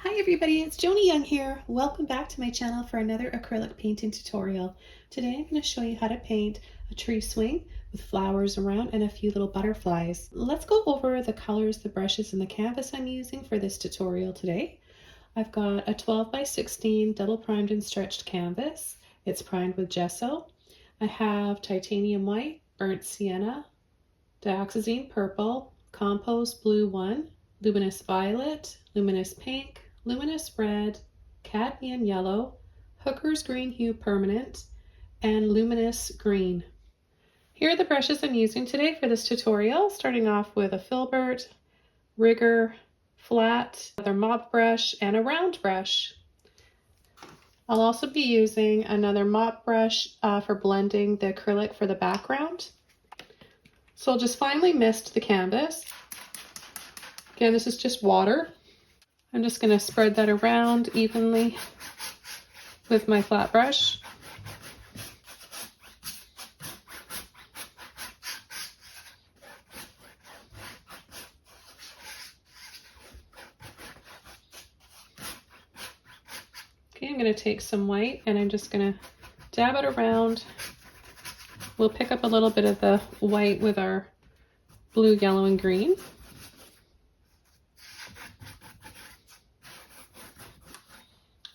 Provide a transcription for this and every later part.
Hi everybody, it's Joni Young here. Welcome back to my channel for another acrylic painting tutorial. Today I'm going to show you how to paint a tree swing with flowers around and a few little butterflies. Let's go over the colors, the brushes, and the canvas I'm using for this tutorial today. I've got a 12 by 16 double primed and stretched canvas. It's primed with gesso. I have titanium white, burnt sienna, dioxazine purple, compost blue 1, luminous violet, luminous pink, luminous red, cadmium yellow, hooker's green hue permanent, and luminous green. Here are the brushes I'm using today for this tutorial, starting off with a filbert, rigger, flat, another mop brush, and a round brush. I'll also be using another mop brush for blending the acrylic for the background. So I'll just finely mist the canvas. Again, this is just water. I'm just going to spread that around evenly with my flat brush. Okay, I'm going to take some white and I'm just going to dab it around. We'll pick up a little bit of the white with our blue, yellow, and green.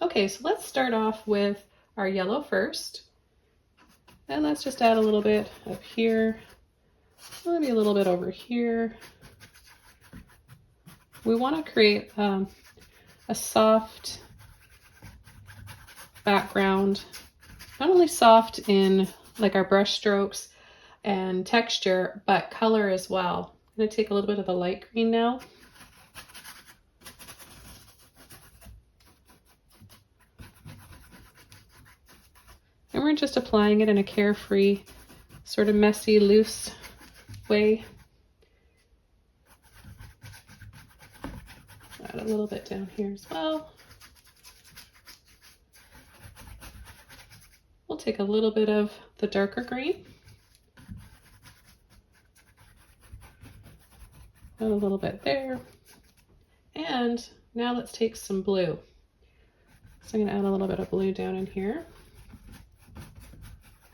Okay, so let's start off with our yellow first. And let's just add a little bit up here, maybe a little bit over here. We want to create a soft background, not only soft in like our brush strokes and texture, but color as well. I'm going to take a little bit of the light green now. And we're just applying it in a carefree, sort of messy, loose way. Add a little bit down here as well. We'll take a little bit of the darker green. Add a little bit there. And now let's take some blue. So I'm going to add a little bit of blue down in here.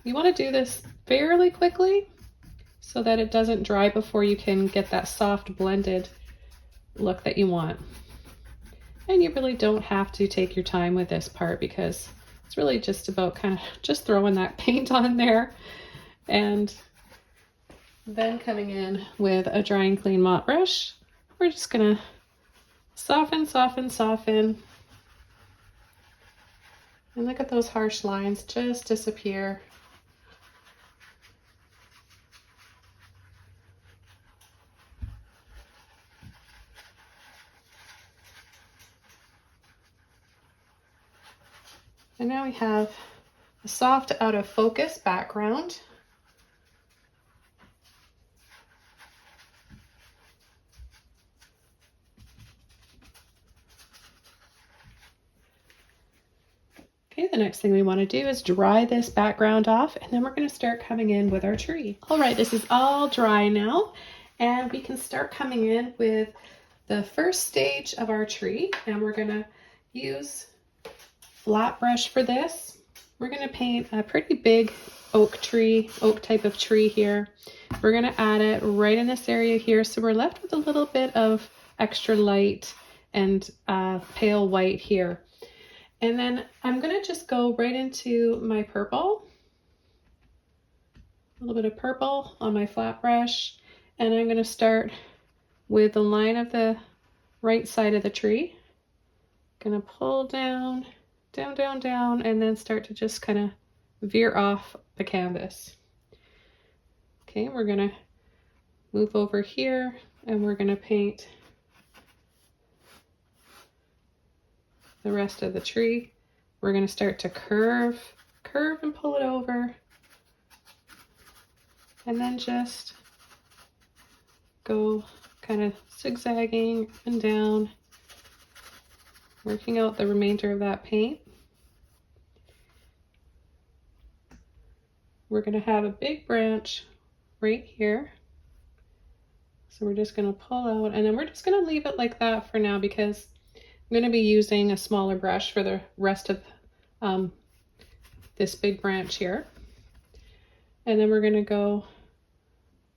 You want to do this fairly quickly so that it doesn't dry before you can get that soft blended look that you want. And you really don't have to take your time with this part because it's really just about kind of just throwing that paint on there and then coming in with a dry and clean mop brush. We're just gonna soften, soften, soften. And look at those harsh lines just disappear. And now we have a soft out of focus background. Okay, the next thing we want to do is dry this background off, and then we're going to start coming in with our tree. All right, this is all dry now, and we can start coming in with the first stage of our tree, and we're going to use flat brush for this. We're going to paint a pretty big oak type of tree here. We're going to add it right in this area here, so we're left with a little bit of extra light and pale white here. And then I'm going to just go right into my purple, a little bit of purple on my flat brush, and I'm going to start with the line of the right side of the tree. Going to pull down, down, down, down, and then start to just kind of veer off the canvas. Okay, we're going to move over here and we're going to paint the rest of the tree. We're going to start to curve and pull it over, and then just go kind of zigzagging up and down, working out the remainder of that paint. We're going to have a big branch right here. So we're just going to pull out, and then we're just going to leave it like that for now because going to be using a smaller brush for the rest of this big branch here. And then we're going to go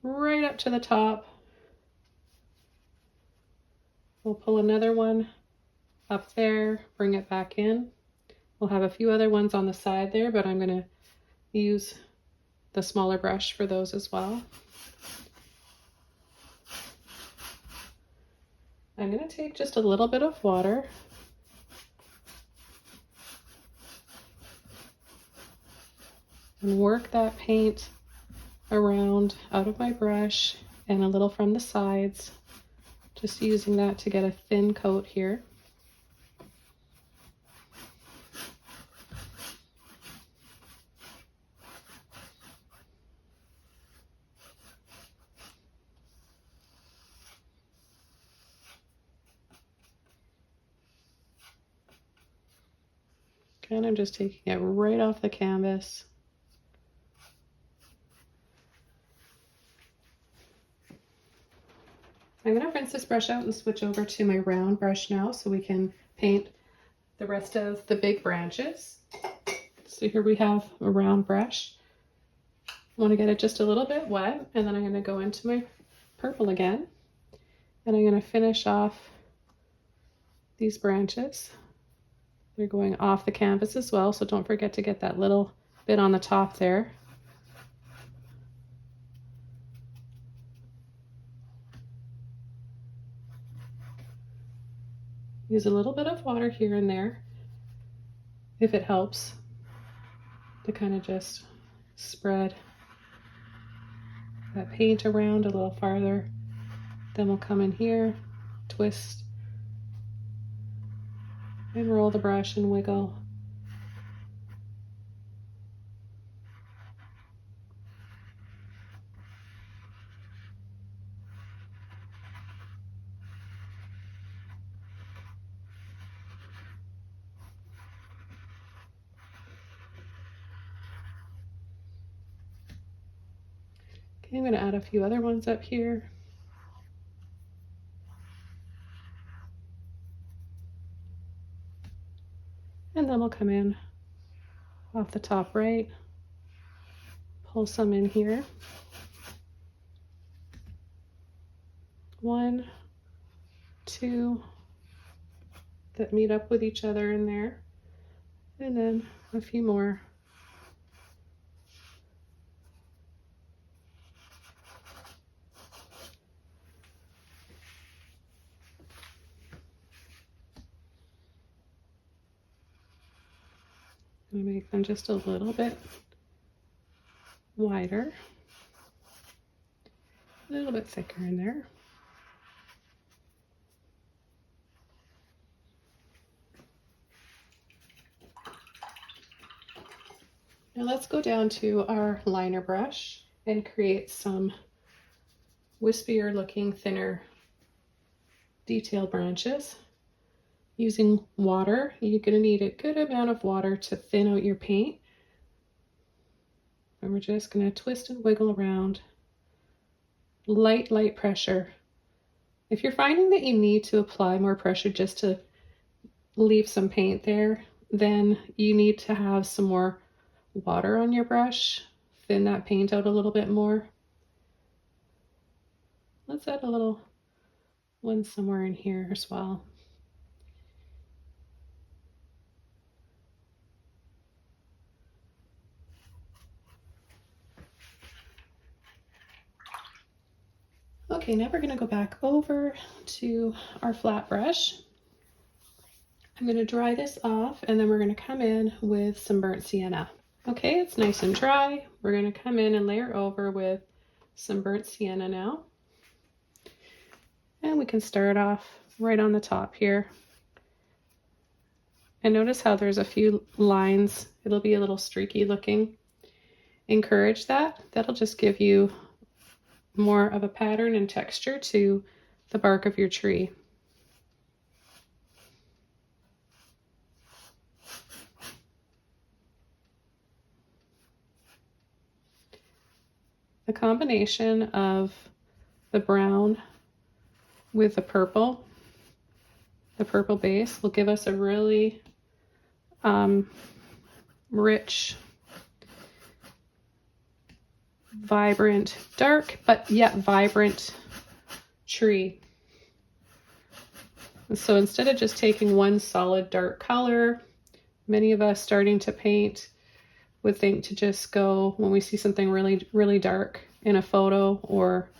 right up to the top. We'll pull another one up there, bring it back in. We'll have a few other ones on the side there, but I'm going to use the smaller brush for those as well. I'm going to take just a little bit of water and work that paint around out of my brush and a little from the sides, just using that to get a thin coat here. And I'm just taking it right off the canvas. I'm going to rinse this brush out and switch over to my round brush now so we can paint the rest of the big branches. So here we have a round brush. I want to get it just a little bit wet, and then I'm going to go into my purple again, and I'm going to finish off these branches. They're going off the canvas as well, so don't forget to get that little bit on the top there. Use a little bit of water here and there, if it helps, to kind of just spread that paint around a little farther. Then we'll come in here, twist, and roll the brush and wiggle. Okay, I'm going to add a few other ones up here. And then we'll come in off the top right, pull some in here. 1, 2 that meet up with each other in there, and then a few more. I'm going to make them just a little bit wider, a little bit thicker in there. Now let's go down to our liner brush and create some wispier looking, thinner detail branches. Using water, you're going to need a good amount of water to thin out your paint. And we're just going to twist and wiggle around. Light pressure. If you're finding that you need to apply more pressure just to leave some paint there, then you need to have some more water on your brush. Thin that paint out a little bit more. Let's add a little one somewhere in here as well. Okay, now we're going to go back over to our flat brush. I'm going to dry this off, and then we're going to come in with some burnt sienna. Okay, it's nice and dry. We're going to come in and layer over with some burnt sienna now. And we can start off right on the top here. And notice how there's a few lines. It'll be a little streaky looking. Encourage that. That'll just give you more of a pattern and texture to the bark of your tree. The combination of the brown with the purple the purple base will give us a really rich, vibrant, dark, but yet vibrant tree. And so instead of just taking one solid dark color, many of us starting to paint would think to just go, when we see something really, really dark in a photo or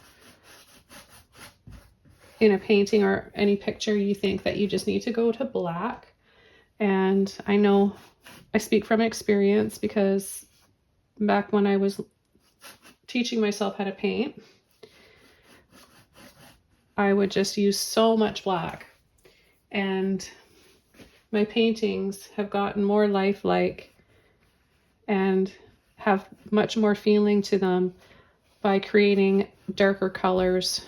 in a painting or any picture, you think that you just need to go to black. And I know I speak from experience because back when I was teaching myself how to paint, I would just use so much black, and my paintings have gotten more lifelike and have much more feeling to them by creating darker colors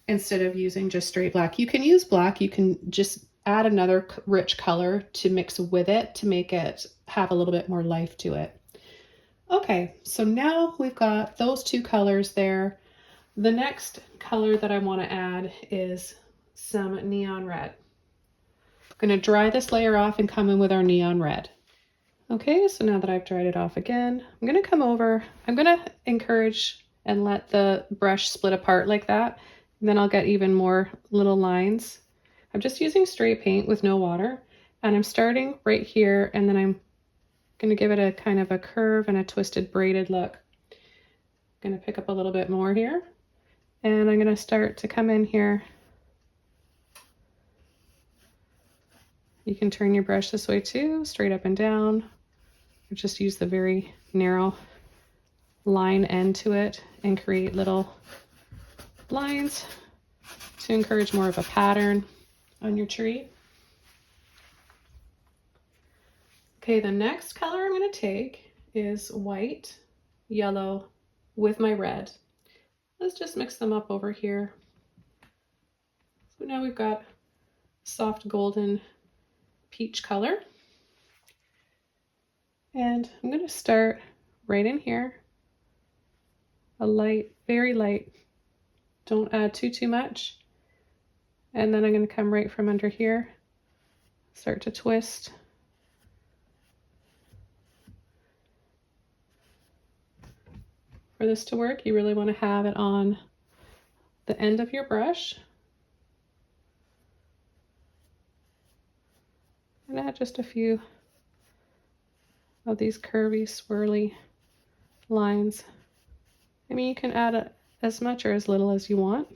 instead of using just straight black. You can use black, you can just add another rich color to mix with it to make it have a little bit more life to it. Okay, so now we've got those two colors there. The next color that I want to add is some neon red. I'm going to dry this layer off and come in with our neon red. Okay, so now that I've dried it off again, I'm going to come over. I'm going to encourage and let the brush split apart like that. And then I'll get even more little lines. I'm just using straight paint with no water. And I'm starting right here, and then I'm going to give it a kind of a curve and a twisted braided look. I'm going to pick up a little bit more here. And I'm going to start to come in here. You can turn your brush this way too, straight up and down. Or just use the very narrow line end to it and create little lines to encourage more of a pattern on your tree. Okay, the next color I'm going to take is white, yellow with my red. Let's just mix them up over here. So now we've got soft golden peach color. And I'm going to start right in here. A light, very light. Don't add too much. And then I'm going to come right from under here, start to twist. For this to work, you really want to have it on the end of your brush. And add just a few of these curvy, swirly lines. I mean, you can add as much or as little as you want.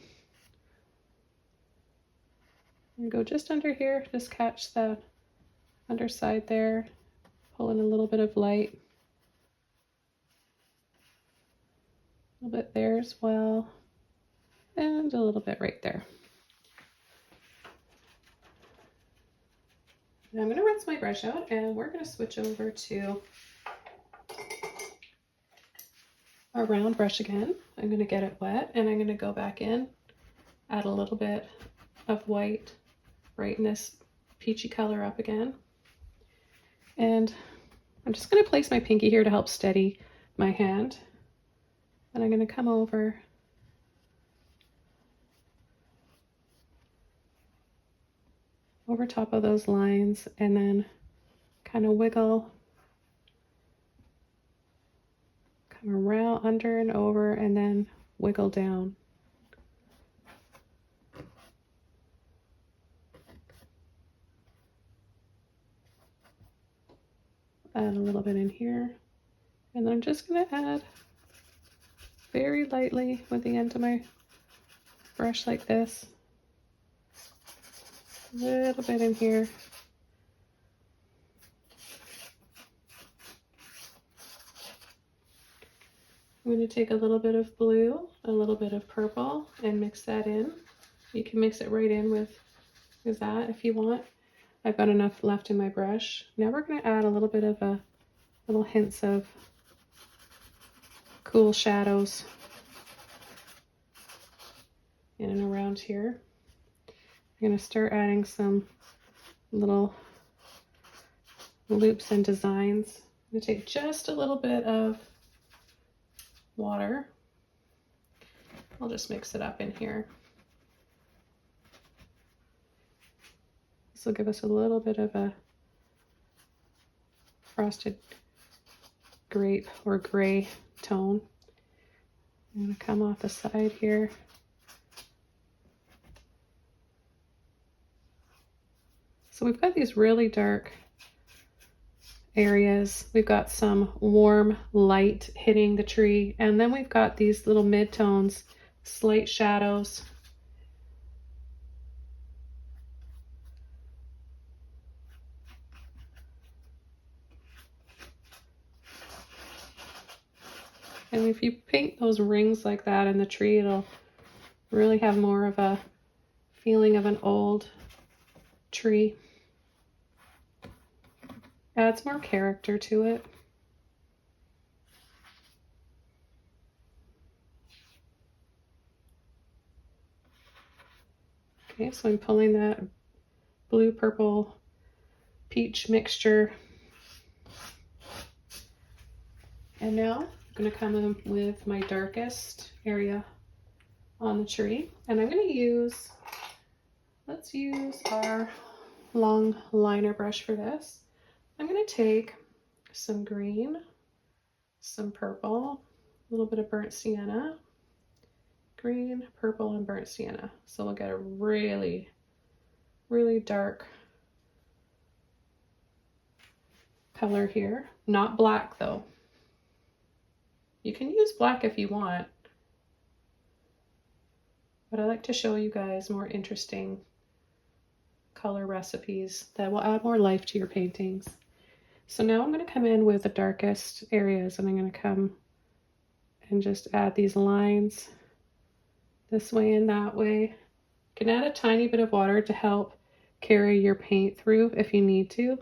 And go just under here, just catch the underside there, pull in a little bit of light. A little bit there as well, and a little bit right there. Now I'm going to rinse my brush out, and we're going to switch over to our round brush again. I'm going to get it wet, and I'm going to go back in, add a little bit of white, brighten this peachy color up again. And I'm just going to place my pinky here to help steady my hand. And I'm going to come over top of those lines and then kind of wiggle, come around under and over, and then wiggle down. Add a little bit in here, and then I'm just going to add very lightly with the end of my brush like this. A little bit in here. I'm going to take a little bit of blue, a little bit of purple, and mix that in. You can mix it right in with that if you want. I've got enough left in my brush. Now we're going to add a little bit of a little hints of cool shadows in and around here. I'm going to start adding some little loops and designs. I'm going to take just a little bit of water. I'll just mix it up in here. This will give us a little bit of a frosted grape or gray tone. I'm going to come off the side here. So we've got these really dark areas. We've got some warm light hitting the tree, and then we've got these little mid-tones, slight shadows. And if you paint those rings like that in the tree, it'll really have more of a feeling of an old tree. Adds more character to it. Okay, so I'm pulling that blue, purple, peach mixture. And now I'm going to come in with my darkest area on the tree. And I'm going to use, let's use our long liner brush for this. I'm going to take some green, some purple, a little bit of burnt sienna, green, purple, and burnt sienna. So we'll get a really, really dark color here. Not black though. You can use black if you want, but I like to show you guys more interesting color recipes that will add more life to your paintings. So now I'm going to come in with the darkest areas, and I'm going to come and just add these lines this way and that way. You can add a tiny bit of water to help carry your paint through if you need to.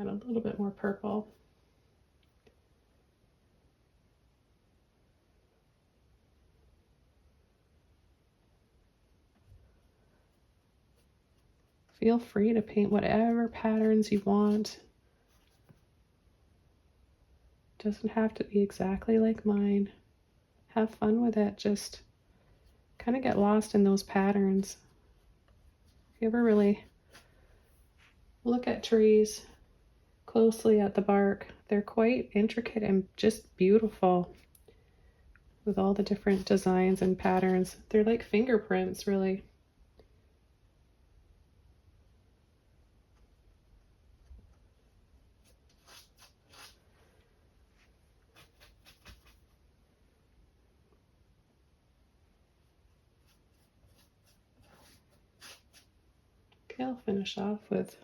Add a little bit more purple. Feel free to paint whatever patterns you want. Doesn't have to be exactly like mine. Have fun with it. Just kind of get lost in those patterns. If you ever really look at trees closely at the bark, they're quite intricate and just beautiful with all the different designs and patterns. They're like fingerprints, really. Okay, I'll finish off with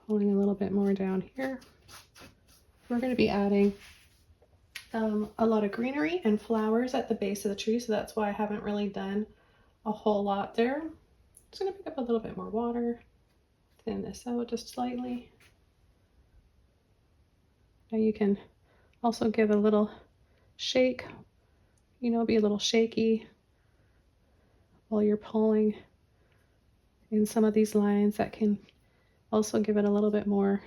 pulling a little bit more down here. We're going to be adding a lot of greenery and flowers at the base of the tree, so that's why I haven't really done a whole lot there. Just going to pick up a little bit more water, thin this out just slightly. Now you can also give a little shake, you know, be a little shaky while you're pulling in some of these lines. That can also give it a little bit more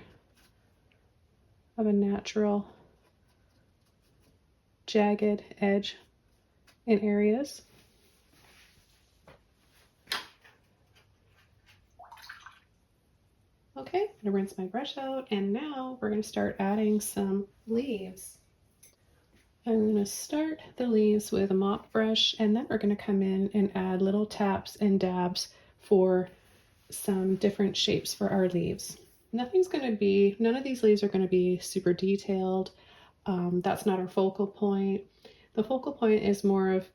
of a natural jagged edge in areas. Okay, I'm gonna rinse my brush out, and now we're gonna start adding some leaves. I'm gonna start the leaves with a mop brush, and then we're gonna come in and add little taps and dabs for some different shapes for our leaves. None of these leaves are gonna be super detailed. That's not our focal point. The focal point is more of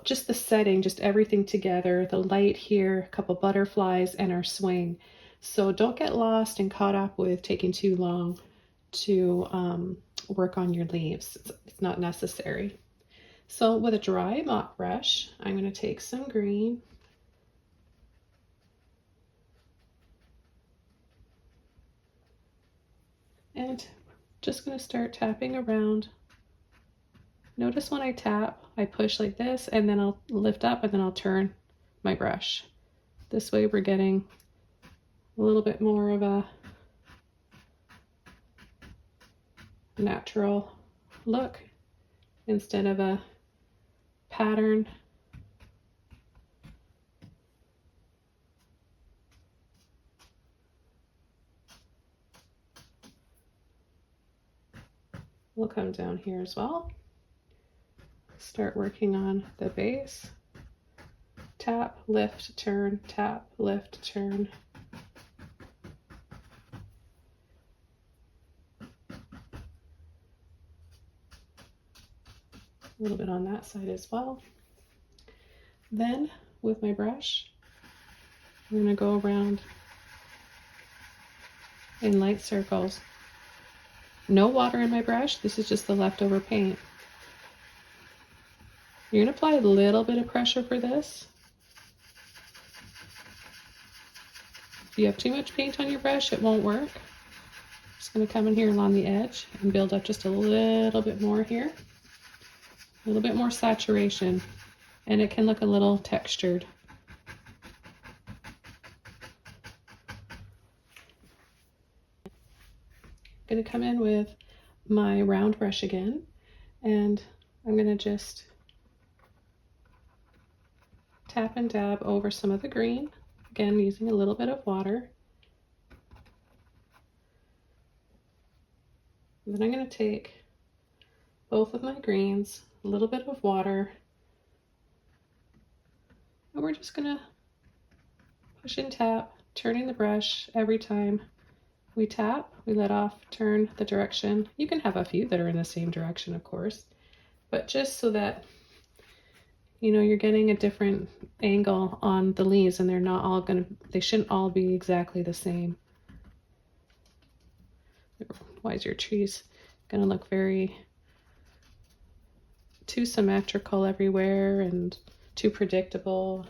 just the setting, just everything together, the light here, a couple butterflies, and our swing. So don't get lost and caught up with taking too long to work on your leaves. It's not necessary. So with a dry mop brush, I'm going to take some green, and just going to start tapping around. Notice when I tap, I push like this, and then I'll lift up, and then I'll turn my brush. This way we're getting a little bit more of a natural look instead of a pattern. We'll come down here as well. Start working on the base. Tap, lift, turn, tap, lift, turn. A little bit on that side as well. Then with my brush, I'm going to go around in light circles. No water in my brush. This is just the leftover paint. You're going to apply a little bit of pressure for this. If you have too much paint on your brush, it won't work. Just going to come in here along the edge and build up just a little bit more here. A little bit more saturation, and it can look a little textured. I'm going to come in with my round brush again, and I'm going to just tap and dab over some of the green, again using a little bit of water. And then I'm going to take both of my greens, a little bit of water, and we're just going to push and tap, turning the brush every time we tap. We let off, turn the direction. You can have a few that are in the same direction, of course, but just so that you know you're getting a different angle on the leaves, and they're not all they shouldn't all be exactly the same. Otherwise your tree's gonna look very too symmetrical everywhere and too predictable.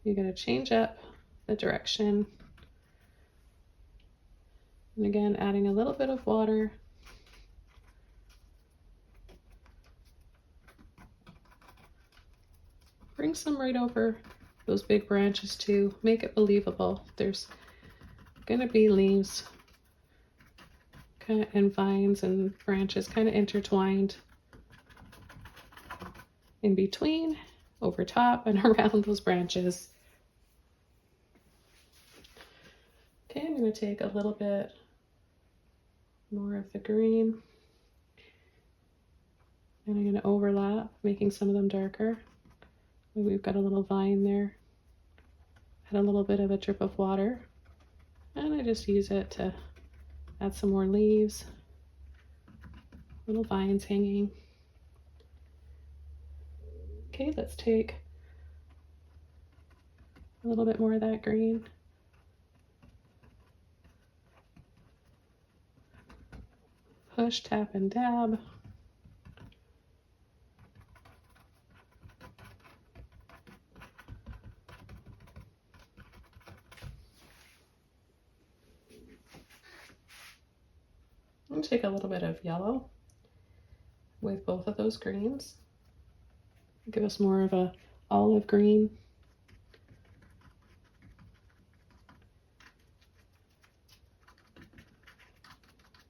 You're gonna change up the direction. And again, adding a little bit of water. Bring some right over those big branches too. Make it believable. There's gonna be leaves kind of and vines and branches kind of intertwined in between, over top, and around those branches. Okay, I'm going to take a little bit more of the green, and I'm going to overlap, making some of them darker. We've got a little vine there. Add a little bit of a drip of water, and I just use it to add some more leaves, little vines hanging. Okay, let's take a little bit more of that green. Push, tap, and dab. I'm going to take a little bit of yellow with both of those greens. Give us more of a olive green.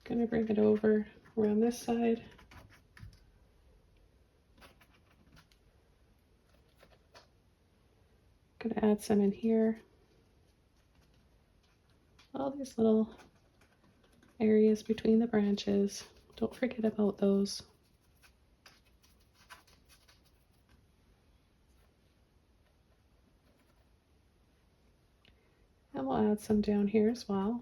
Gonna bring it over around this side. Gonna add some in here. All these little areas between the branches. Don't forget about those. And we'll add some down here as well.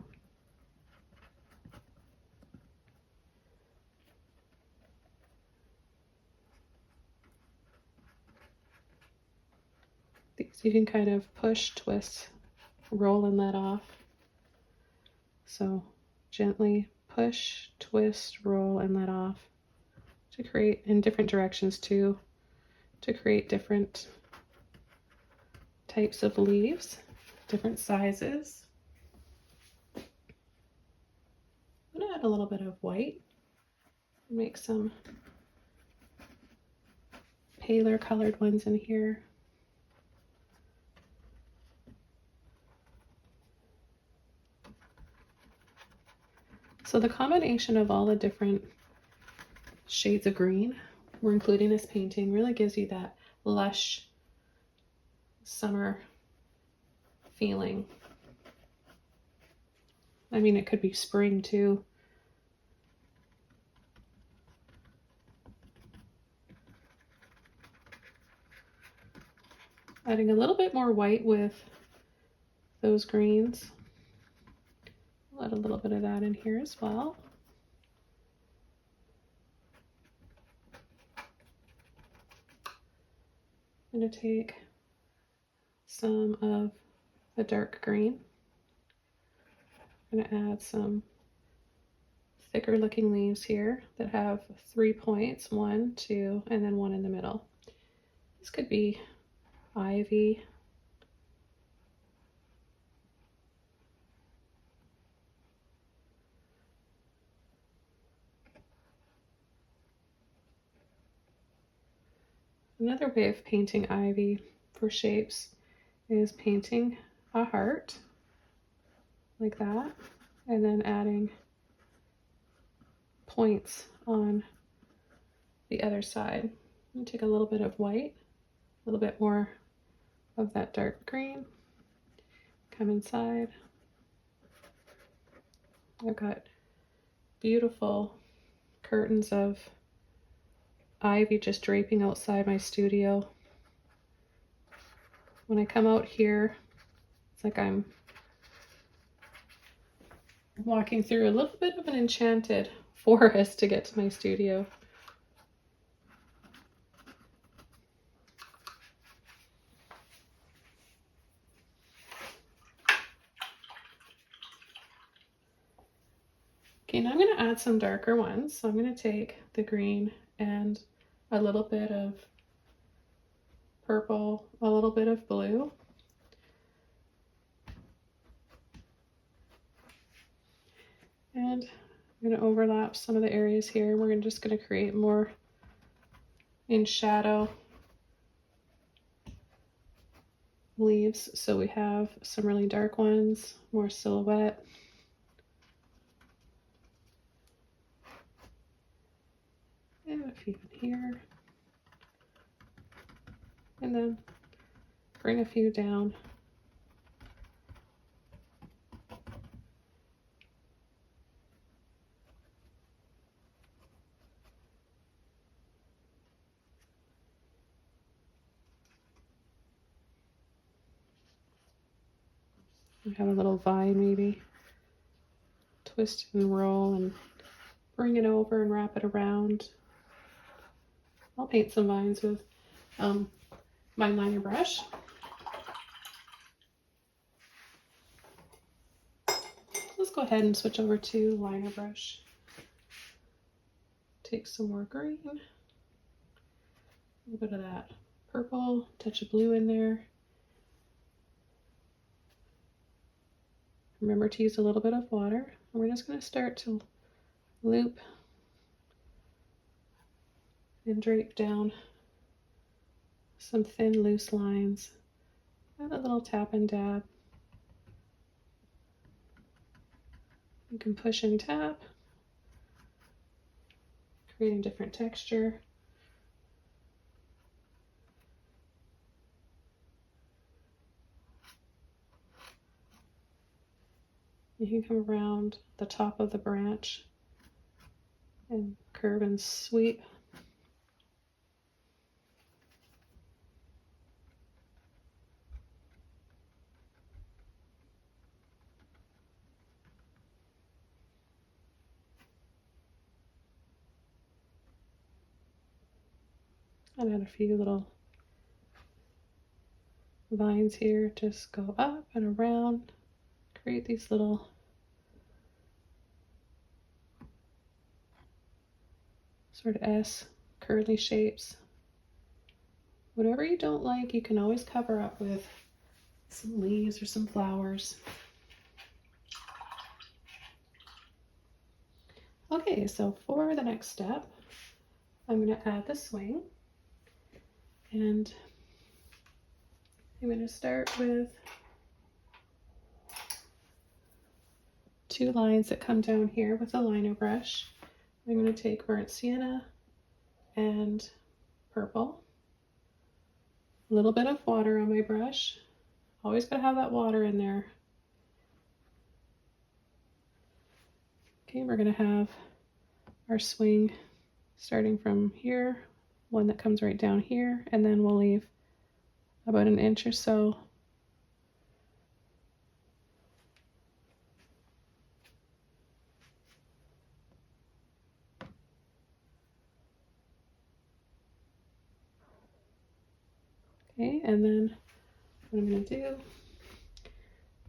These you can kind of push, twist, roll, and let off. So gently push, twist, roll, and let off to create in different directions too, to create different types of leaves, different sizes. I'm gonna add a little bit of white, make some paler colored ones in here. So the combination of all the different shades of green we're including this painting really gives you that lush summer feeling. I mean, it could be spring too. Adding a little bit more white with those greens. I'll add a little bit of that in here as well. I'm going to take some of the dark green. I'm going to add some thicker looking leaves here that have 3 points, 1, 2, and then 1 in the middle. This could be ivy. Another way of painting ivy for shapes is painting a heart like that, and then adding points on the other side. I'm take a little bit of white, a little bit more of that dark green, come inside. I've got beautiful curtains of ivy just draping outside my studio. When I come out here, it's like I'm walking through a little bit of an enchanted forest to get to my studio. Okay, now I'm going to add some darker ones. So I'm going to take the green and a little bit of purple, a little bit of blue. And I'm going to overlap some of the areas here. We're just going to create more in shadow leaves. So we have some really dark ones, more silhouette. And a few in here. And then bring a few down. We have a little vine maybe. Twist and roll and bring it over and wrap it around. I'll paint some vines with my liner brush. Let's go ahead and switch over to liner brush. Take some more green, a little bit of that purple, touch of blue in there. Remember to use a little bit of water. And we're just going to start to loop and drape down some thin loose lines. Add a little tap and dab. You can push and tap, creating different texture. You can come around the top of the branch and curve and sweep. And add a few little vines here, just go up and around, create these little sort of S curly shapes. Whatever you don't like, you can always cover up with some leaves or some flowers. Okay, so for the next step, I'm going to add the swing. And I'm going to start with two lines that come down here with a liner brush. I'm going to take burnt sienna and purple. A little bit of water on my brush. Always got to have that water in there. Okay, we're going to have our swing starting from here, one that comes right down here, and then we'll leave about an inch or so. Okay, and then what I'm going to do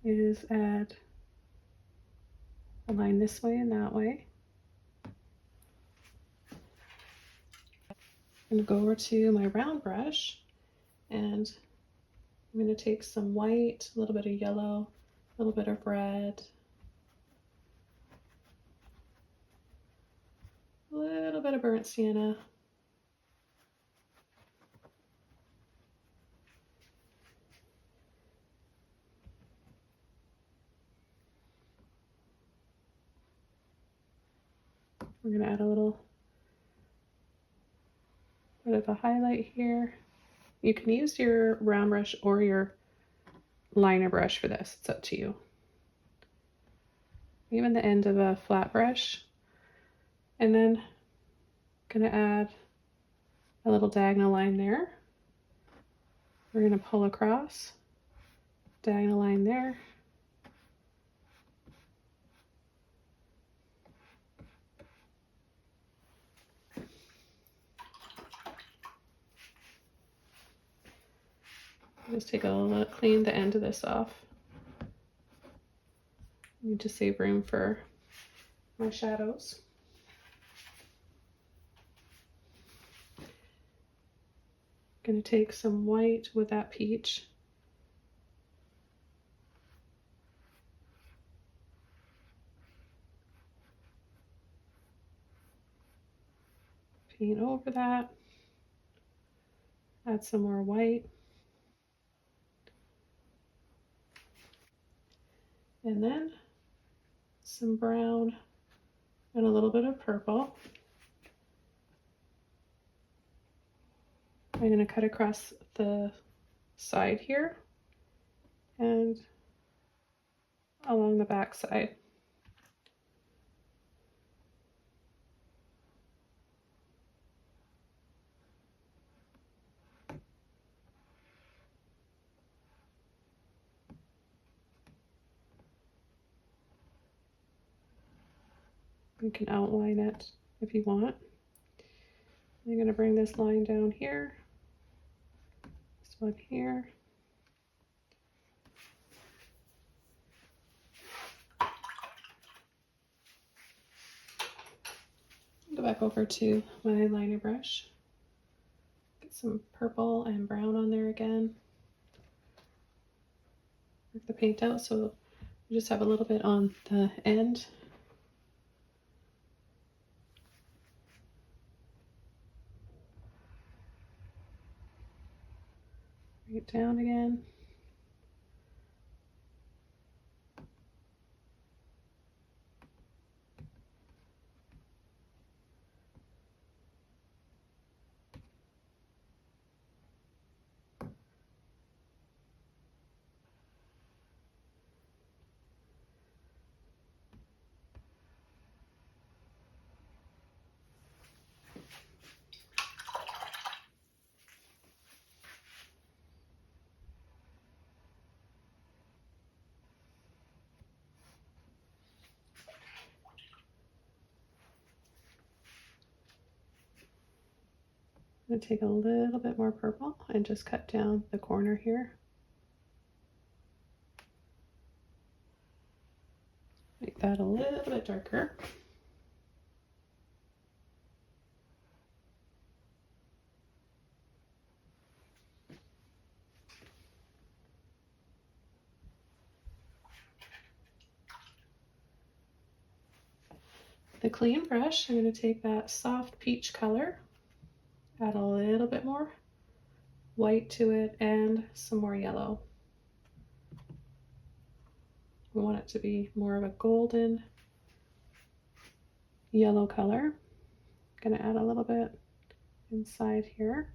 is add a line this way and that way. I'm going to go over to my round brush and I'm going to take some white, a little bit of yellow, a little bit of red, a little bit of burnt sienna, we're going to add a little bit of a highlight here. You can use your round brush or your liner brush for this, it's up to you. Even the end of a flat brush. And then gonna add a little diagonal line there. We're gonna pull across, diagonal line there. Just take a little, clean the end of this off. Need to save room for my shadows. Gonna take some white with that peach. Paint over that. Add some more white. And then some brown and a little bit of purple. I'm going to cut across the side here and along the back side. You can outline it if you want. I'm going to bring this line down here, this one here. Go back over to my liner brush. Get some purple and brown on there again. Work the paint out so you just have a little bit on the end. Bring it down again. I'm going to take a little bit more purple and just cut down the corner here. Make that a little bit darker. The clean brush, I'm going to take that soft peach color, add a little bit more white to it and some more yellow. We want it to be more of a golden yellow color. I'm going to add a little bit inside here.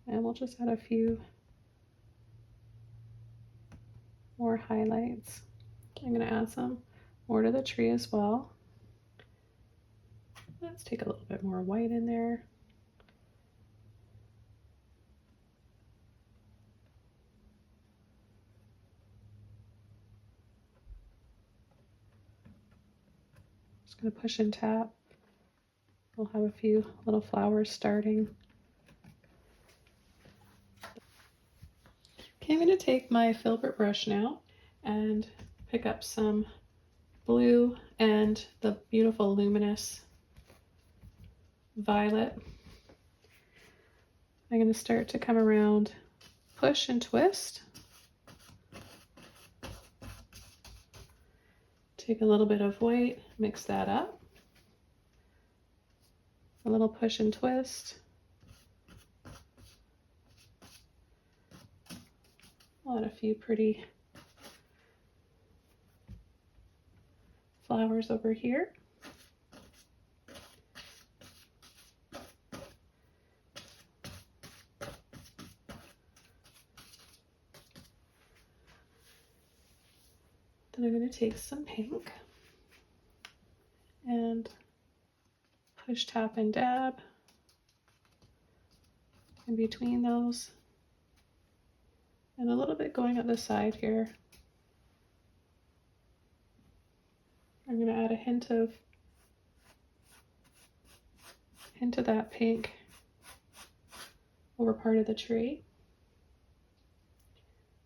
And we'll just add a few more highlights. I'm going to add some more to the tree as well. Let's take a little bit more white in there. Just going to push and tap. We'll have a few little flowers starting. Okay, I'm going to take my filbert brush now and pick up some blue and the beautiful luminous violet. I'm going to start to come around, push and twist. Take a little bit of white, mix that up. A little push and twist. I'll add a few pretty flowers over here. Then I'm going to take some pink and push, tap, and dab in between those, and a little bit going up the side here. I'm going to add a hint of that pink over part of the tree.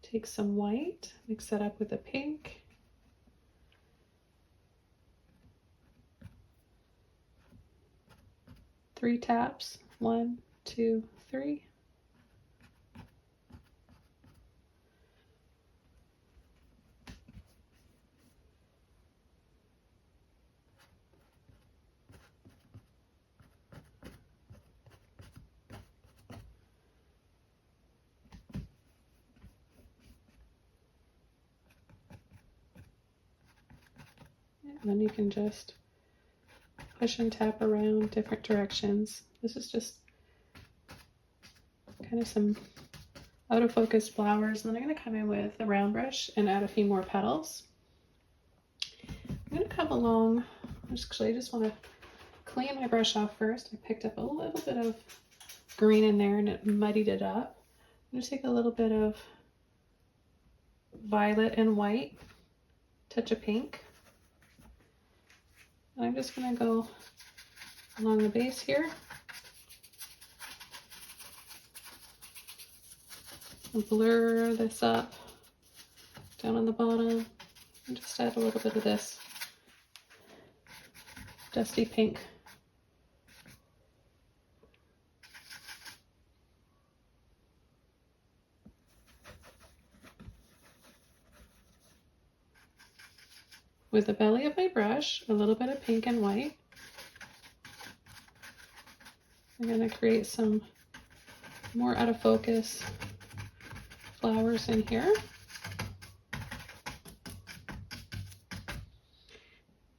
Take some white, mix that up with the pink. Three taps, 1, 2, 3. And then you can just push and tap around different directions. This is just kind of some out of focus flowers. And then I'm going to come in with a round brush and add a few more petals. I'm going to come along. I just want to clean my brush off first. I picked up a little bit of green in there and it muddied it up. I'm going to take a little bit of violet and white, touch of pink. And I'm just going to go along the base here and blur this up down on the bottom and just add a little bit of this dusty pink. With the belly of my brush, a little bit of pink and white. I'm going to create some more out of focus flowers in here.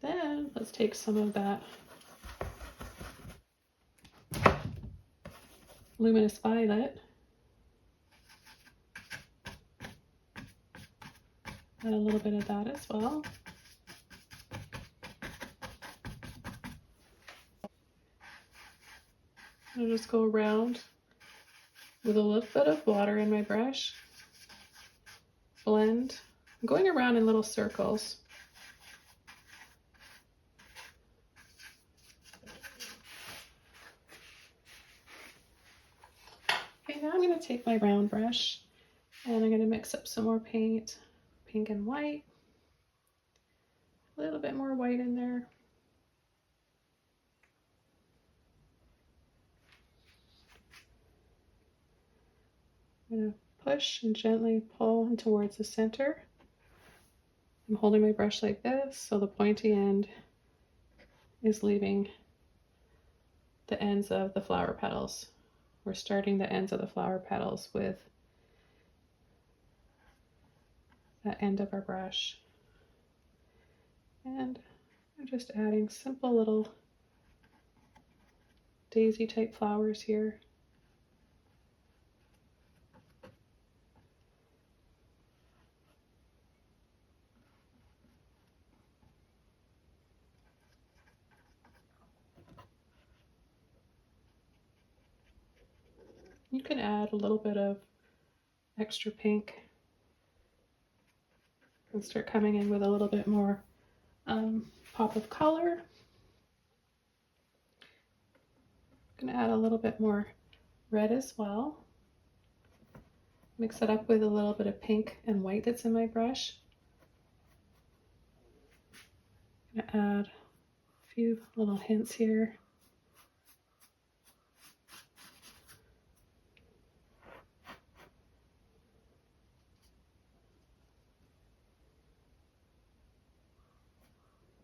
Then let's take some of that luminous violet. Add a little bit of that as well. I'll just go around with a little bit of water in my brush. Blend. I'm going around in little circles. Okay, now I'm going to take my round brush and I'm going to mix up some more paint, pink and white. A little bit more white in there. I'm going to push and gently pull towards the center. I'm holding my brush like this, so the pointy end is leaving the ends of the flower petals. We're starting the ends of the flower petals with the end of our brush. And I'm just adding simple little daisy type flowers here. You can add a little bit of extra pink and start coming in with a little bit more pop of color. I'm going to add a little bit more red as well. Mix it up with a little bit of pink and white that's in my brush. I'm going to add a few little hints here.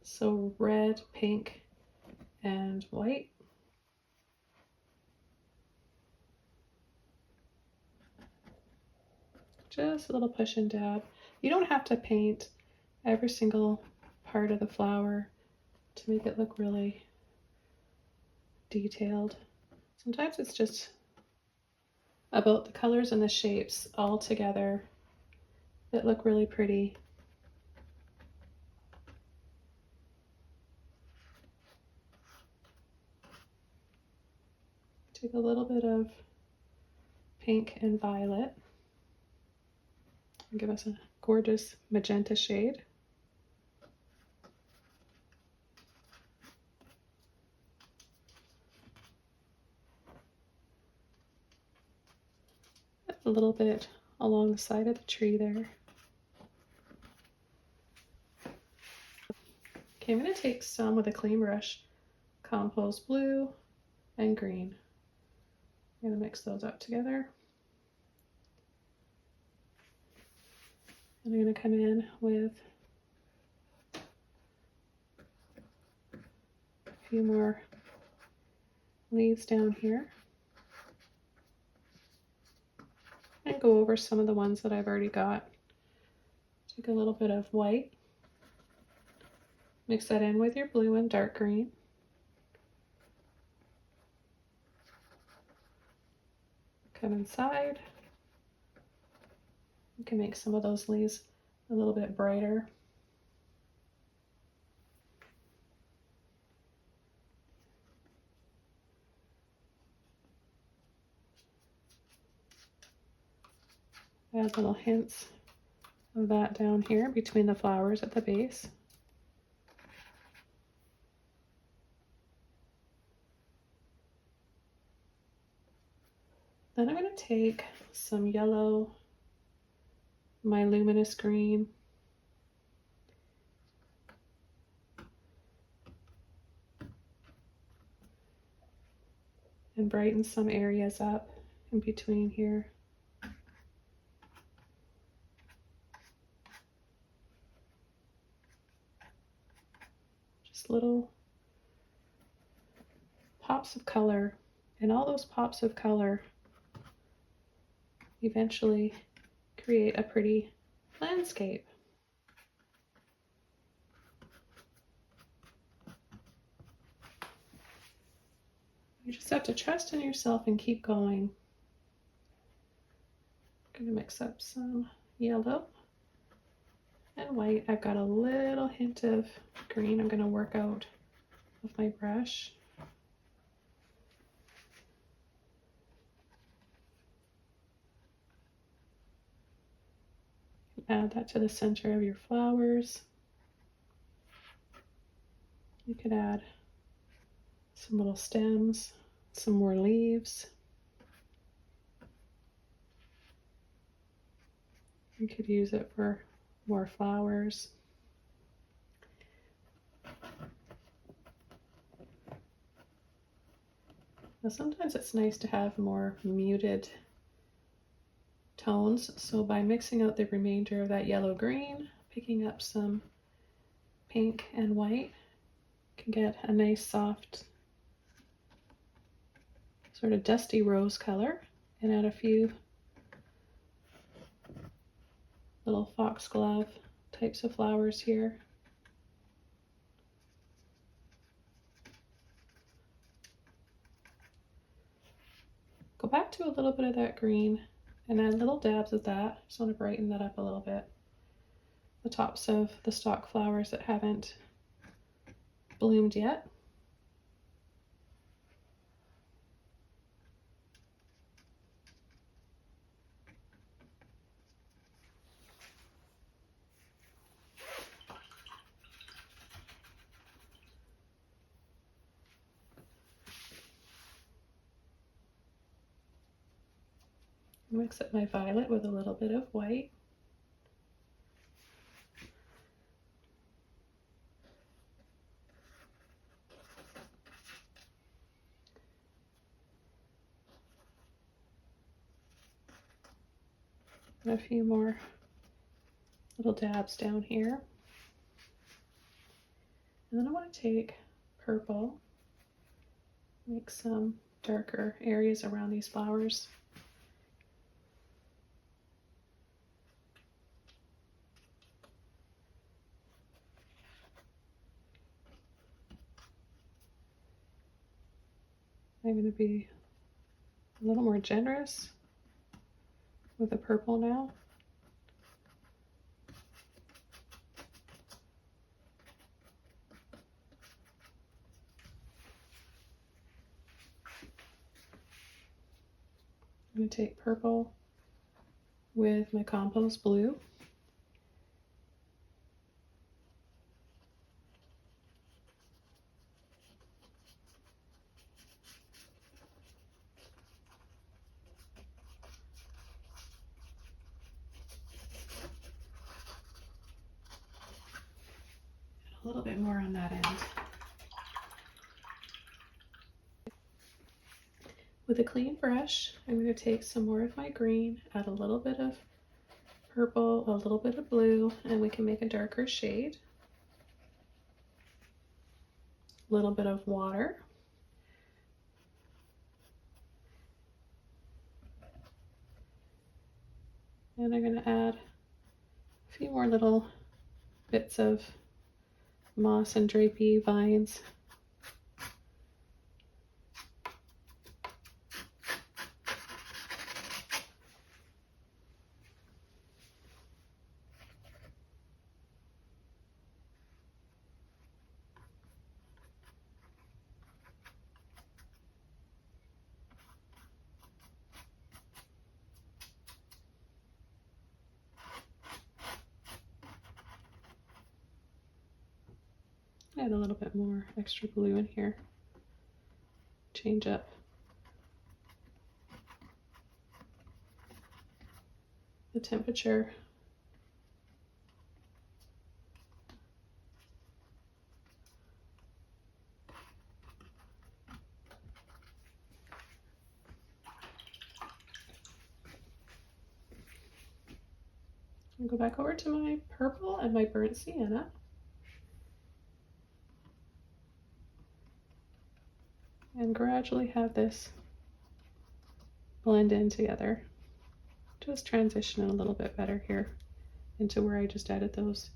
So red, pink, and white. Just a little push and dab. You don't have to paint every single part of the flower to make it look really detailed. Sometimes it's just about the colors and the shapes all together that look really pretty. Take a little bit of pink and violet and give us a gorgeous magenta shade. A little bit along the side of the tree there. Okay, I'm going to take some with a clean brush, composed blue and green. I'm going to mix those up together. And I'm going to come in with a few more leaves down here and go over some of the ones that I've already got. Take a little bit of white, mix that in with your blue and dark green. Come inside. You can make some of those leaves a little bit brighter. Add little hints of that down here between the flowers at the base. Then I'm going to take some yellow, my Luminous green, and brighten some areas up in between here. Just little pops of color, and all those pops of color eventually create a pretty landscape. You just have to trust in yourself and keep going. I'm going to mix up some yellow and white. I've got a little hint of green I'm going to work out with my brush. Add that to the center of your flowers. You could add some little stems, some more leaves. You could use it for more flowers. Now sometimes it's nice to have more muted tones, so by mixing out the remainder of that yellow green picking up some pink and white. Can get a nice soft sort of dusty rose color, and add a few little foxglove types of flowers here. Go back to a little bit of that green and add little dabs of that. Just want to brighten that up a little bit. The tops of the stalk flowers that haven't bloomed yet. Mix up my violet with a little bit of white. And a few more little dabs down here. And then I want to take purple, make some darker areas around these flowers. I'm going to be a little more generous with the purple now. I'm going to take purple with my compost blue. A little bit more on that end. With a clean brush, I'm going to take some more of my green, add a little bit of purple, a little bit of blue, and we can make a darker shade. A little bit of water. And I'm going to add a few more little bits of moss and drapey vines. Add a little bit more extra blue in here. Change up the temperature. And go back over to my purple and my burnt sienna. And gradually have this blend in together. Just transition it a little bit better here into where I just added those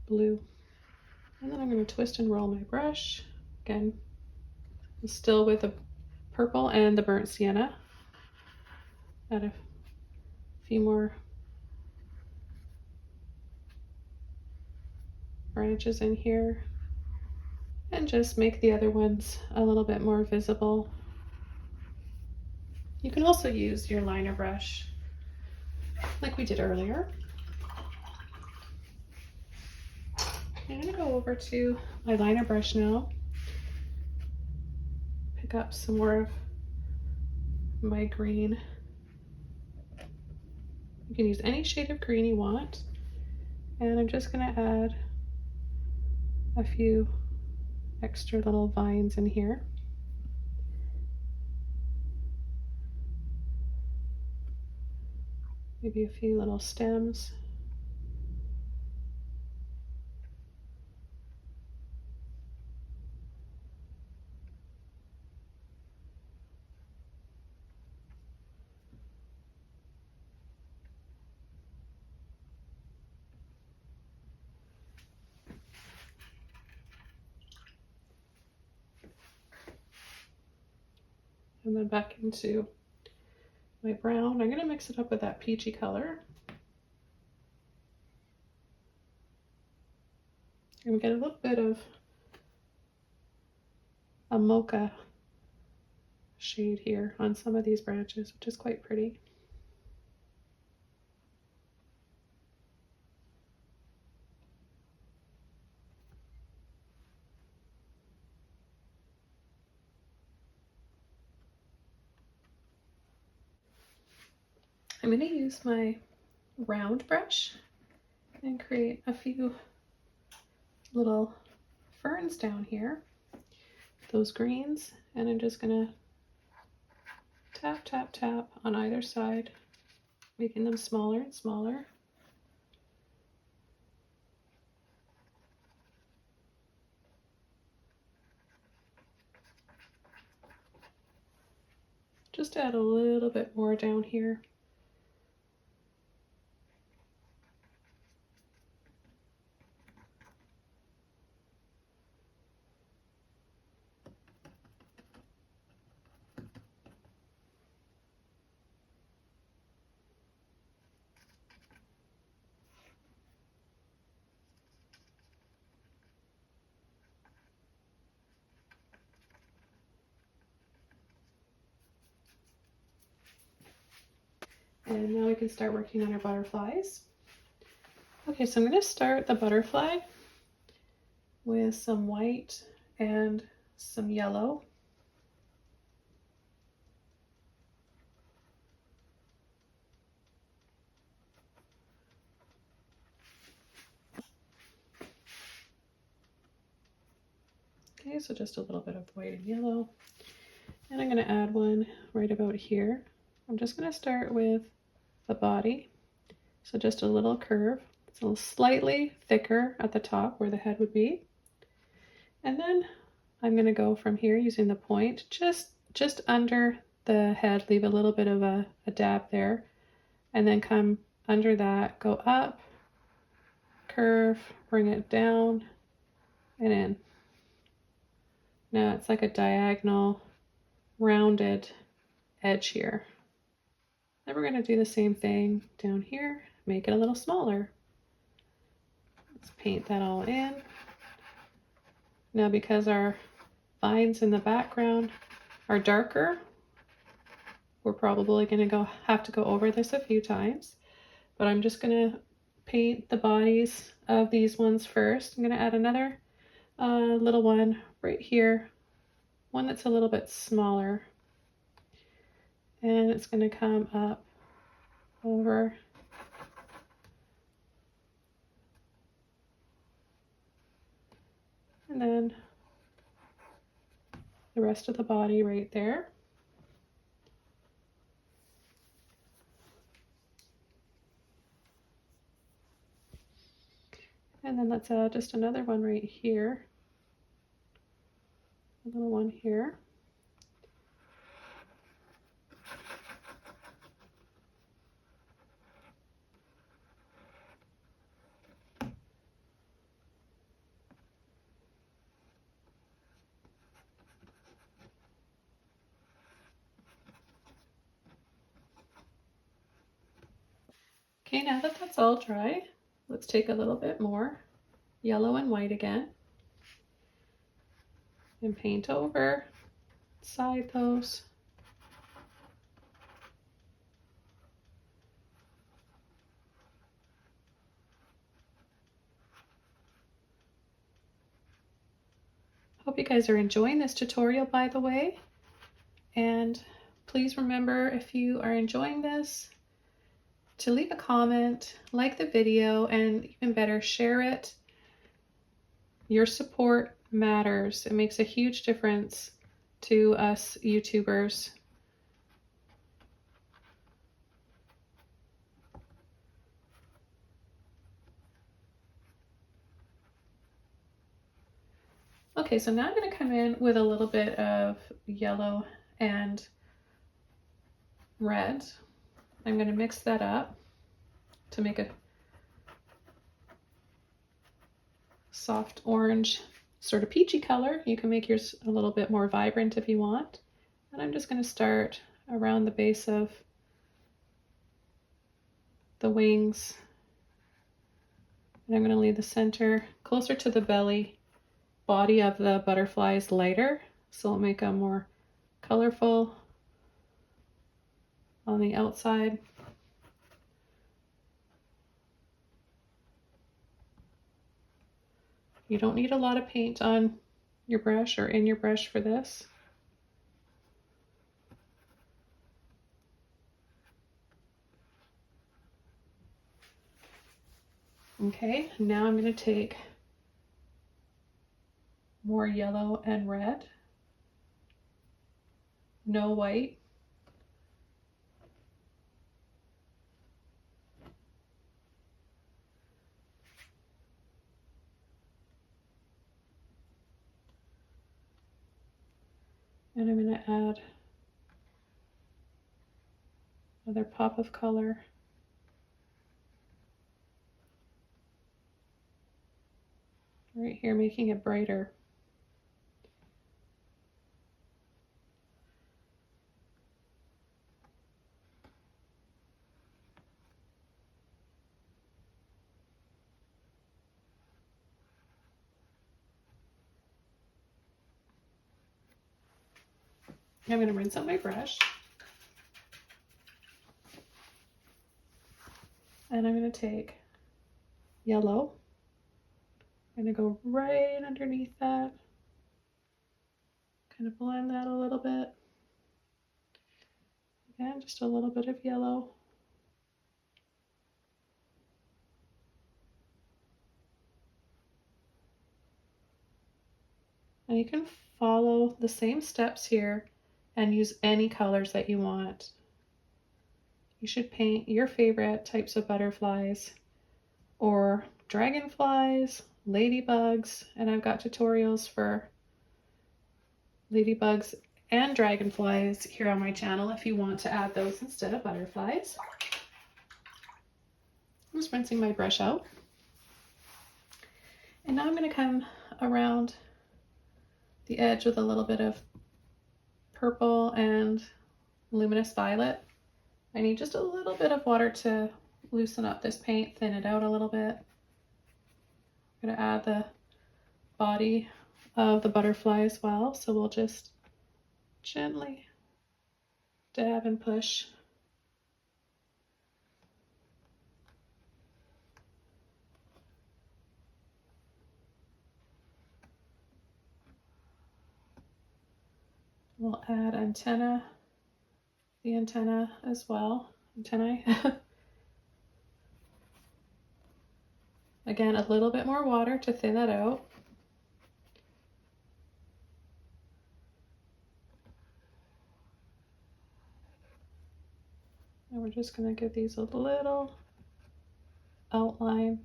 blue. And then I'm going to twist and roll my brush. Again, still with the purple and the burnt sienna. Add a few more branches in here. And just make the other ones a little bit more visible. You can also use your liner brush like we did earlier. I'm going to go over to my liner brush now. Pick up some more of my green. You can use any shade of green you want. And I'm just going to add a few extra little vines in here. Maybe a few little stems. and then back into my brown. I'm going to mix it up with that peachy color. And we get a little bit of a mocha shade here on some of these branches, which is quite pretty. I'm going to use my round brush and create a few little ferns down here, those greens, and I'm just going to tap, tap, tap on either side, making them smaller and smaller. Just add a little bit more down here. And now we can start working on our butterflies. Okay, so I'm going to start the butterfly with some white and some yellow. Okay, so just a little bit of white and yellow. And I'm going to add one right about here. I'm just going to start with the body. So just a little curve. It's a little slightly thicker at the top where the head would be. And then I'm going to go from here using the point just under the head, leave a little bit of a dab there, and then come under that, go up, curve, bring it down and in. Now it's like a diagonal rounded edge here. Then we're going to do the same thing down here, make it a little smaller. Let's paint that all in. Now because our vines in the background are darker, we're probably going to have to go over this a few times, but I'm just going to paint the bodies of these ones first. I'm going to add another little one right here, one that's a little bit smaller, and it's going to come up over and then the rest of the body right there. And then let's add just another one right here, a little one here. Okay, now that that's all dry, let's take a little bit more yellow and white again and paint over, side those. Hope you guys are enjoying this tutorial, by the way. And please remember, if you are enjoying this, to leave a comment, like the video, and even better, share it. Your support matters. It makes a huge difference to us YouTubers. Okay, so now I'm going to come in with a little bit of yellow and red. I'm going to mix that up to make a soft orange, sort of peachy color. You can make yours a little bit more vibrant if you want. And I'm just going to start around the base of the wings. And I'm going to leave the center closer to the belly body of the butterflies lighter, so it'll make them more colorful on the outside. You don't need a lot of paint on your brush or in your brush for this. Okay, now I'm going to take more yellow and red, no white. And I'm going to add another pop of color. Right here, making it brighter. I'm going to rinse out my brush. And I'm going to take yellow. I'm going to go right underneath that. Kind of blend that a little bit. Again, just a little bit of yellow. And you can follow the same steps here and use any colors that you want. You should paint your favorite types of butterflies or dragonflies, ladybugs, and I've got tutorials for ladybugs and dragonflies here on my channel if you want to add those instead of butterflies. I'm just rinsing my brush out. And now I'm going to come around the edge with a little bit of purple and luminous violet. I need just a little bit of water to loosen up this paint, thin it out a little bit. I'm going to add the body of the butterfly as well, so we'll just gently dab and push. We'll add the antenna as well, antennae. Again, a little bit more water to thin that out. And we're just going to give these a little outline.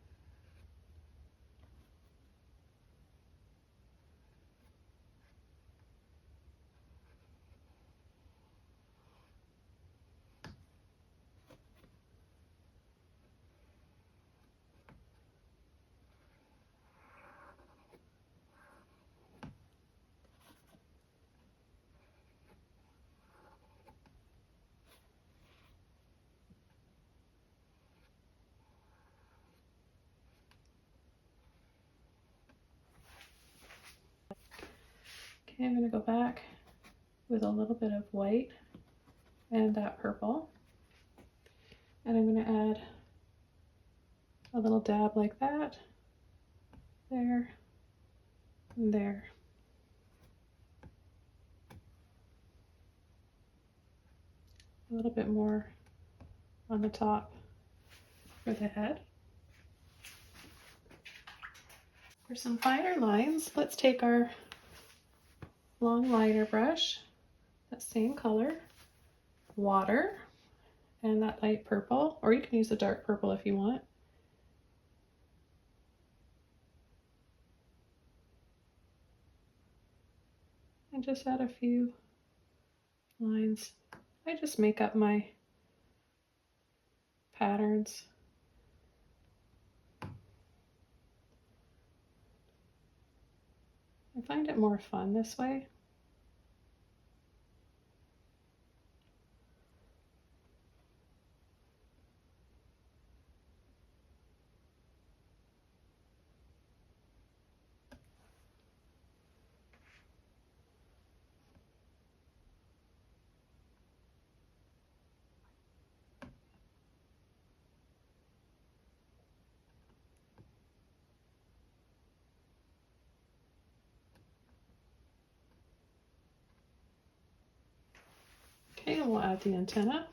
Okay, I'm going to go back with a little bit of white and that purple. And I'm going to add a little dab like that, there, and there. A little bit more on the top for the head. For some finer lines, let's take our long liner brush, that same color, water, and that light purple, or you can use the dark purple if you want. And just add a few lines. I just make up my patterns. I find it more fun this way. Okay, and we'll add the antenna.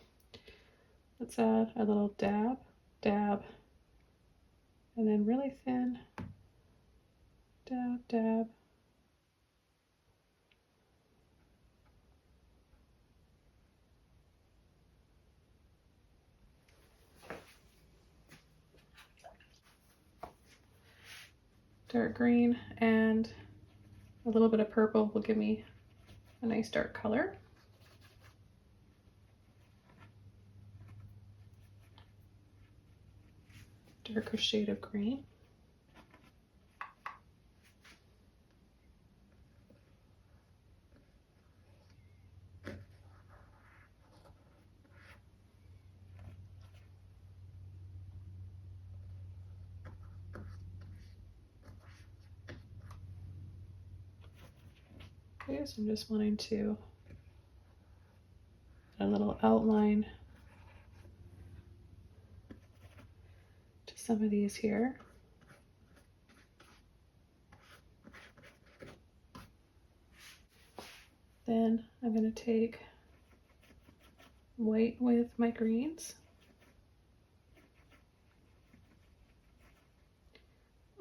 Let's add a little dab, dab, and then really thin, dab, dab. Dark green and a little bit of purple will give me a nice dark color. Darker shade of green. Okay, so I'm just wanting to add a little outline to some of these here. Then I'm going to take white with my greens.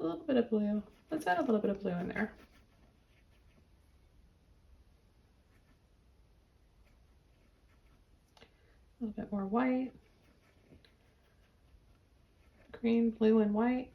A little bit of blue. Let's add a little bit of blue in there. A little bit more white. Green, blue, and white.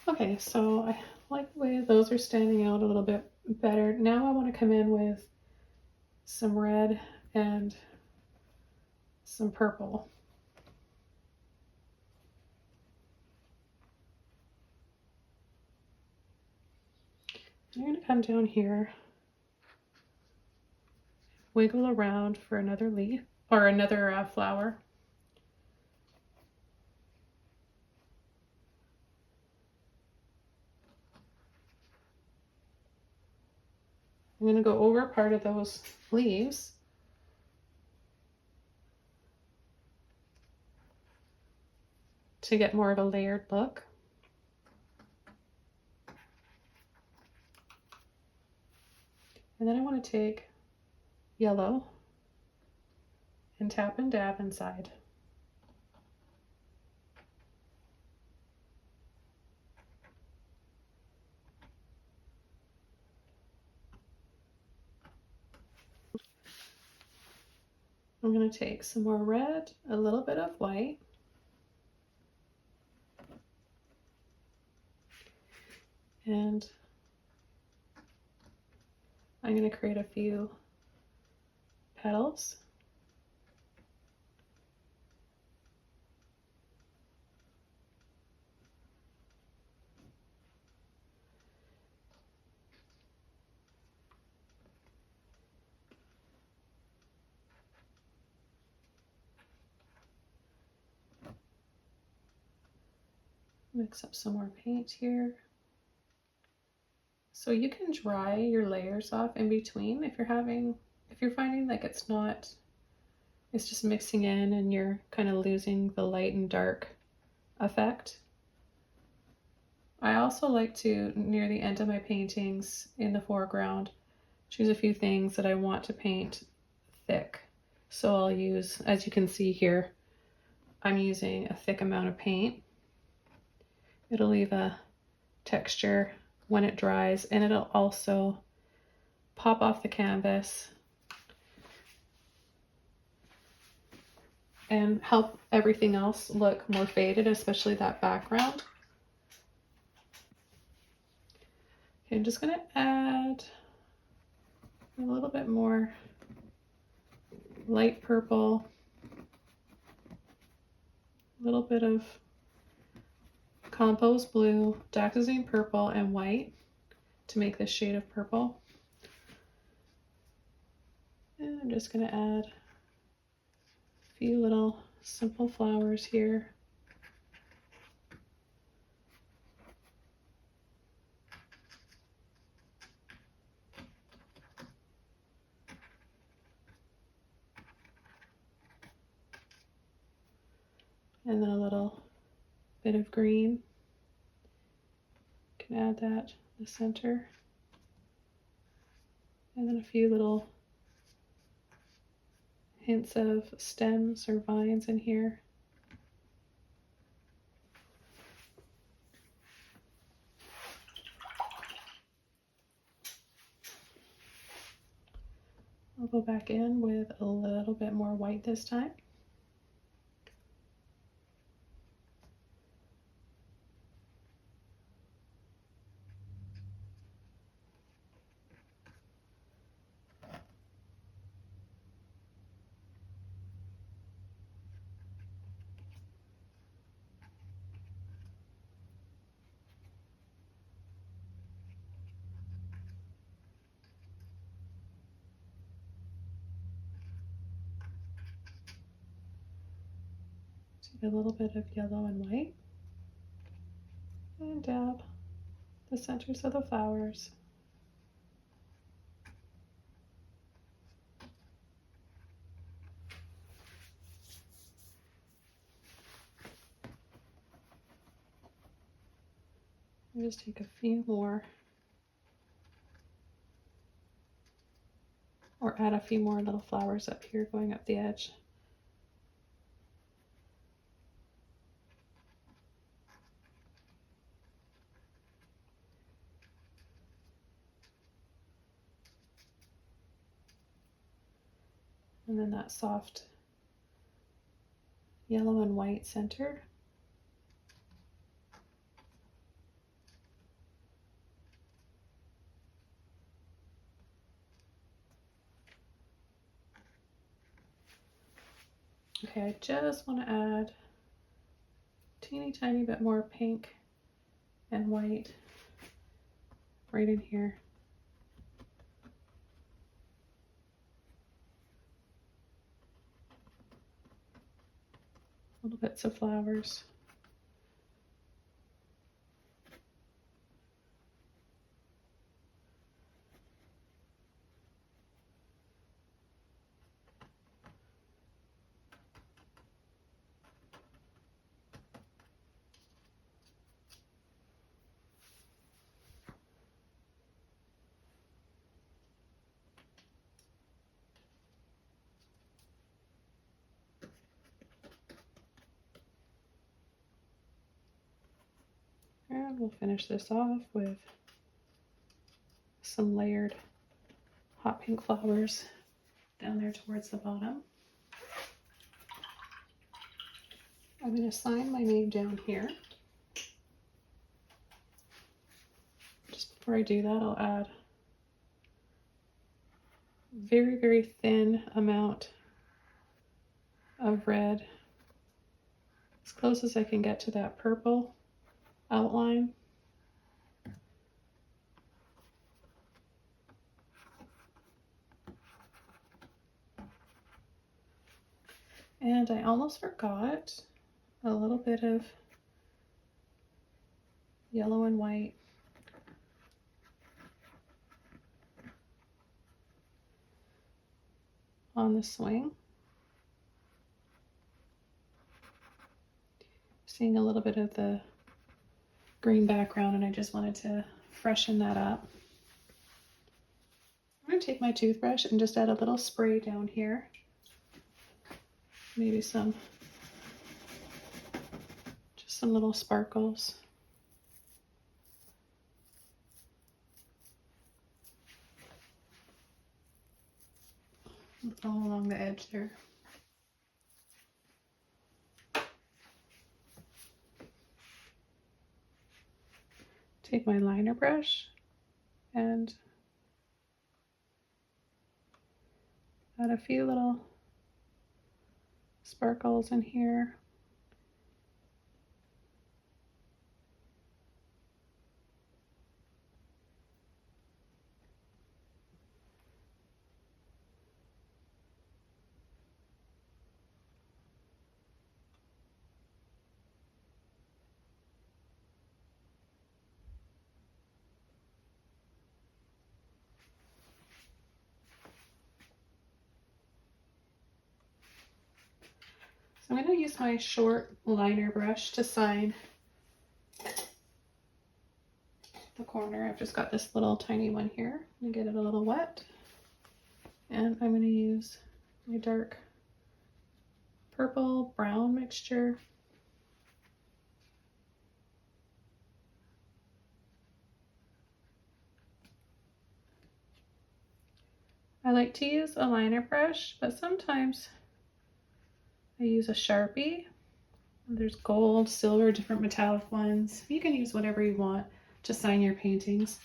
Okay, so I like the way those are standing out a little bit better. Now I want to come in with some red and some purple. I'm going to come down here, wiggle around for another leaf or another flower. I'm going to go over part of those leaves to get more of a layered look. And then I want to take yellow and tap and dab inside. I'm going to take some more red, a little bit of white, and I'm going to create a few petals. Mix up some more paint here. So you can dry your layers off in between if you're finding like it's just mixing in and you're kind of losing the light and dark effect. I also like to, near the end of my paintings in the foreground, choose a few things that I want to paint thick. So I'll use, as you can see here, I'm using a thick amount of paint. It'll leave a texture when it dries, and it'll also pop off the canvas and help everything else look more faded, especially that background. Okay, I'm just gonna add a little bit more light purple a little bit of compost blue, Dioxazine purple, and white to make this shade of purple. And I'm just going to add a few little simple flowers here. And then a little bit of green. Can add that in the center. And then a few little hints of stems or vines in here. I'll go back in with a little bit more white this time. Take a little bit of yellow and white and dab the centers of the flowers. And just take a few more, or add a few more little flowers up here going up the edge. And then that soft yellow and white center. Okay, I just want to add a teeny tiny bit more pink and white right in here. Little bits of flowers. And we'll finish this off with some layered hot pink flowers down there towards the bottom. I'm going to sign my name down here. Just before I do that, I'll add a very, very thin amount of red, as close as I can get to that purple outline. And I almost forgot a little bit of yellow and white on the swing. Seeing a little bit of the green background, and I just wanted to freshen that up. I'm going to take my toothbrush and just add a little spray down here. Maybe just some little sparkles. All along the edge there. Take my liner brush and add a few little sparkles in here. I'm going to use my short liner brush to sign the corner. I've just got this little tiny one here. I'm going to get it a little wet. And I'm going to use my dark purple brown mixture. I like to use a liner brush, but sometimes I use a Sharpie. There's gold, silver, different metallic ones. You can use whatever you want to sign your paintings.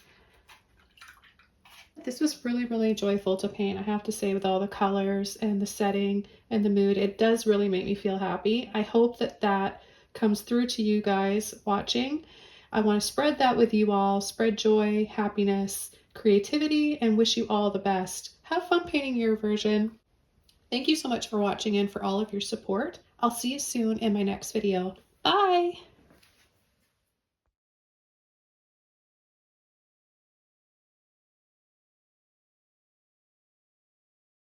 This was really, really joyful to paint, I have to say, with all the colors and the setting and the mood. It does really make me feel happy. I hope that that comes through to you guys watching. I want to spread that with you all, spread joy, happiness, creativity, and wish you all the best. Have fun painting your version. Thank you so much for watching and for all of your support. I'll see you soon in my next video. Bye!